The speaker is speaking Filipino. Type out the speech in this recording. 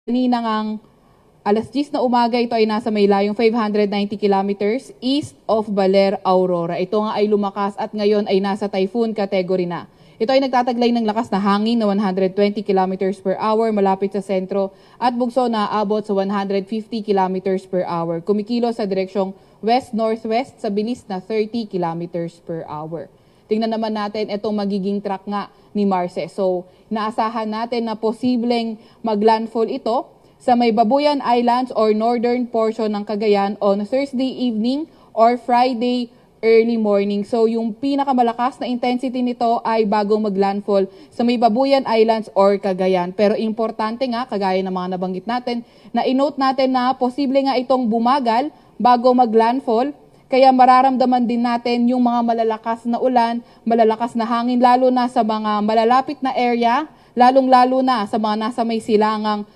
Kanina ngang alas 10 na umaga, ito ay nasa may layong 590 kilometers east of Baler, Aurora. Ito nga ay lumakas at ngayon ay nasa typhoon category na. Ito ay nagtataglay ng lakas na hangin na 120 kilometers per hour malapit sa sentro at bugso na aabot sa 150 kilometers per hour. Kumikilos sa direksyong west-northwest sa bilis na 30 kilometers per hour. Tingnan naman natin itong magiging track nga ni Marce. So, naasahan natin na posibleng maglandfall ito sa may Babuyan Islands or northern portion ng Cagayan on Thursday evening or Friday early morning. So, yung pinakamalakas na intensity nito ay bago maglandfall sa may Babuyan Islands or Cagayan. Pero importante nga, kagaya ng mga nabanggit natin, na inote natin na posible nga itong bumagal bago maglandfall. Kaya mararamdaman din natin yung mga malalakas na ulan, malalakas na hangin, lalo na sa mga malalapit na area, lalong-lalo na sa mga nasa may silangang